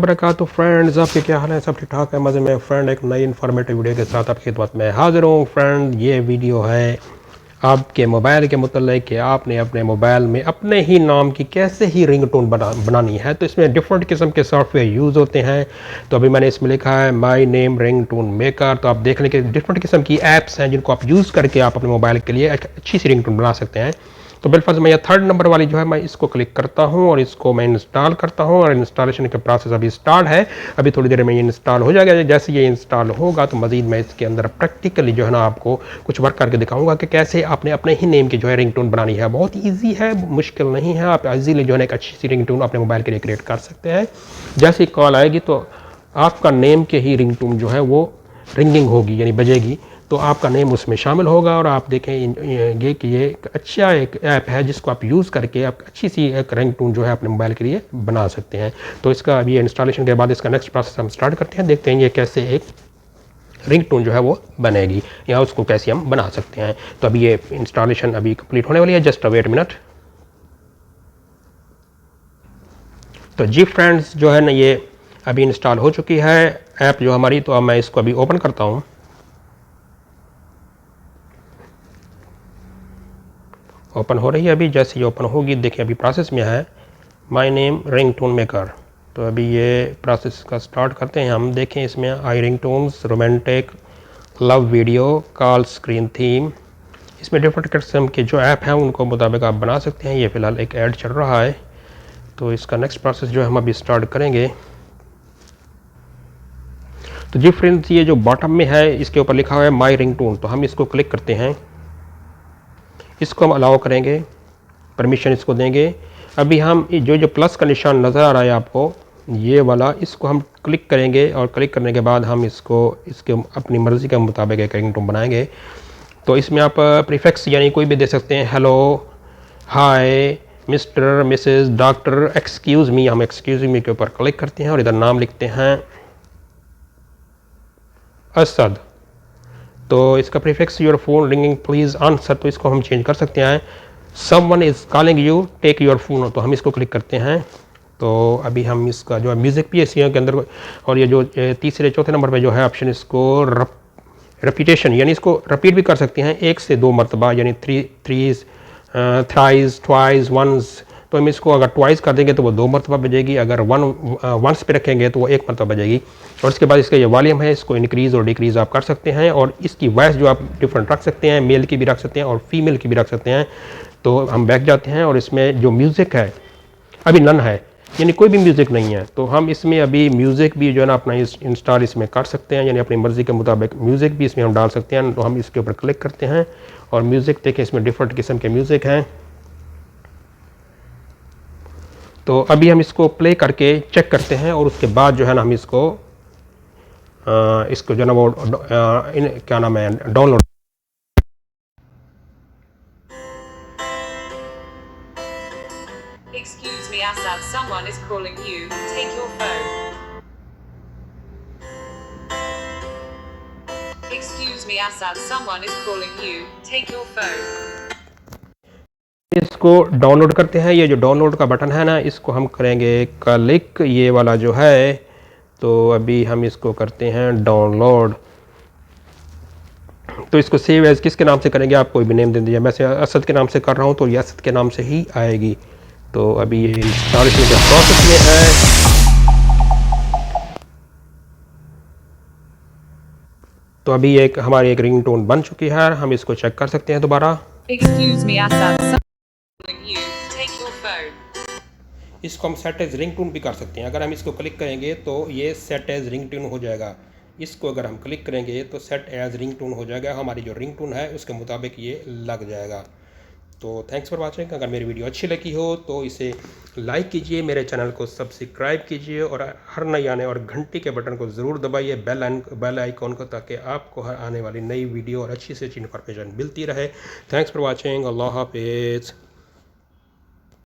बरकातहू friends, आपके क्या हाल है? सब ठीक ठाक है? मज़े में फ्रेंड, एक नई इन्फॉर्मेटिव वीडियो के साथ आपकी खिदमत में हाजिर हूँ फ्रेंड। ये वीडियो है आपके मोबाइल के मतलब कि आपने अपने मोबाइल में अपने ही नाम की कैसे ही रिंगटोन बनानी है। तो इसमें डिफरेंट किस्म के सॉफ्टवेयर यूज़ होते हैं। तो अभी मैंने इसमें लिखा है माई नेम रिंगटोन मेकर। तो आप देख लें कि डिफरेंट किस्म की ऐप्स हैं जिनको आप यूज़ करके आप अपने मोबाइल के लिए एक अच्छी सी रिंगटोन बना सकते हैं। तो बिलफर्ज मैं यह थर्ड नंबर वाली जो है मैं इसको क्लिक करता हूँ और इसको मैं इंस्टॉल करता हूँ। और इंस्टॉलेशन का प्रोसेस अभी स्टार्ट है, अभी थोड़ी देर में ये इंस्टॉल हो जाएगा। जैसे ये इंस्टॉल होगा तो मज़ीद मैं इसके अंदर प्रैक्टिकली जो है ना आपको कुछ वर्क करके दिखाऊंगा कि कैसे आपने अपने ही नेम की जो है रिंगटोन बनानी है। बहुत ईजी है, मुश्किल नहीं है। आप ईजीली जो है एक अच्छी सी रिंगटोन अपने मोबाइल के लिए क्रिएट कर सकते हैं। जैसे कॉल आएगी तो आपका नेम के ही रिंगटोन जो है वो रिंगिंग होगी, यानी बजेगी, तो आपका नेम उसमें शामिल होगा। और आप देखेंगे कि ये एक अच्छा एक ऐप है जिसको आप यूज़ करके आप अच्छी सी एक रिंगटोन जो है अपने मोबाइल के लिए बना सकते हैं। तो इसका अभी इंस्टॉलेशन के बाद इसका नेक्स्ट प्रोसेस हम स्टार्ट करते हैं, देखते हैं ये कैसे एक रिंगटोन जो है वो बनेगी या उसको कैसे हम बना सकते हैं। तो अभी ये इंस्टॉलेशन अभी कंप्लीट होने वाली है, जस्ट वेट मिनट। तो जी फ्रेंड्स, जो है ना ये अभी इंस्टॉल हो चुकी है ऐप जो हमारी। तो अब मैं इसको अभी ओपन करता हूँ। ओपन हो रही है अभी। जैसे ये ओपन होगी देखिए अभी प्रोसेस में है माय नेम रिंगटोन मेकर। तो अभी ये प्रोसेस का स्टार्ट करते हैं हम। देखें इसमें आई ringtones, romantic, love video, call screen theme, इसमें डिफरेंट किस्म के जो ऐप हैं उनको मुताबिक आप बना सकते हैं। ये फ़िलहाल एक ऐड चल रहा है तो इसका नेक्स्ट प्रोसेस जो है हम अभी स्टार्ट करेंगे। तो जी फ्रेंड्स, ये जो बॉटम में है इसके ऊपर लिखा हुआ है माई रिंगटोन, तो हम इसको क्लिक करते हैं। इसको हम अलाउ करेंगे, परमिशन इसको देंगे। अभी हम जो प्लस का निशान नज़र आ रहा है आपको, ये वाला, इसको हम क्लिक करेंगे और क्लिक करने के बाद हम इसके अपनी मर्ज़ी के मुताबिक एक रिंगटोन बनाएंगे। तो इसमें आप प्रीफिक्स यानी कोई भी दे सकते हैं, hello, hi, mister, Mrs, doctor, excuse me. हम एक्सक्यूज़ मी के ऊपर क्लिक करते हैं और इधर नाम लिखते हैं असद। तो इसका prefix your phone ringing please answer, तो इसको हम चेंज कर सकते हैं। Someone is calling you take your phone, तो हम इसको क्लिक करते हैं। तो अभी हम इसका जो है म्यूज़िक भी इसी के अंदर, और ये जो तीसरे चौथे नंबर पे जो है ऑप्शन, इसको रेपिटेशन यानी इसको रिपीट भी कर सकते हैं 1 से 2 मरतबा, यानी थ्रीज, थ्राइज, ट्वाइस, वंस। तो हम इसको अगर ट्वाइस कर देंगे तो वो 2 मरतबा बजेगी, अगर वंस पे रखेंगे तो वो 1 मरतबा बजेगी। और इसके बाद इसका ये वॉल्यूम है, इसको इंक्रीज़ और डिक्रीज़ आप कर सकते हैं। और इसकी वॉइस जो आप डिफरेंट रख सकते हैं, मेल की भी रख सकते हैं और फीमेल की भी रख सकते हैं। तो हम बैक जाते हैं और इसमें जो म्यूज़िक है अभी नन है, यानी कोई भी म्यूज़िक नहीं है। तो हम इसमें अभी म्यूज़िक भी जो है ना अपना इंस्टॉल इसमें कर सकते हैं, यानी अपनी मर्ज़ी के मुताबिक म्यूज़िक भी इसमें हम डाल सकते हैं। तो हम इसके ऊपर क्लिक करते हैं और म्यूज़िक देखें, इसमें डिफरेंट किस्म के म्यूज़िक हैं। तो अभी हम इसको प्ले करके चेक करते हैं और उसके बाद जो है ना हम इसको जो है ना वो क्या नाम है, download. Excuse me, Assad, someone is calling you. Take your phone. Excuse me, Assad, someone is calling you. Take your phone. इसको डाउनलोड करते हैं। ये जो डाउनलोड का बटन है ना, इसको हम करेंगे क्लिक, ये वाला जो है। तो अभी हम इसको करते हैं डाउनलोड। तो इसको सेव एज किसके नाम से करेंगे, आप कोई भी नेम दे दीजिए। मैं से असद के नाम से कर रहा हूँ तो ये असद के नाम से ही आएगी। तो अभी ये इंस्टॉलेशन के प्रोसेस में है। तो अभी एक हमारी एक रिंगटोन बन चुकी है, हम इसको चेक कर सकते हैं दोबारा। Excuse me, Assad, someone is calling you. Take your phone. इसको हम सेट एज रिंगटोन भी कर सकते हैं। अगर हम इसको क्लिक करेंगे तो ये सेट एज रिंगटोन हो जाएगा। इसको अगर हम क्लिक करेंगे तो सेट एज रिंगटोन हो जाएगा, हमारी जो रिंगटोन है उसके मुताबिक ये लग जाएगा। तो थैंक्स फॉर वाचिंग। अगर मेरी वीडियो अच्छी लगी हो तो इसे लाइक कीजिए, मेरे चैनल को सब्सक्राइब कीजिए और हर नई आने और घंटी के बटन को ज़रूर दबाइए, बेल आइकॉन को, ताकि आपको हर आने वाली नई वीडियो और अच्छी से अच्छी इन्फॉर्मेशन मिलती रहे। Thanks for watching. अल्लाह हाफिज़।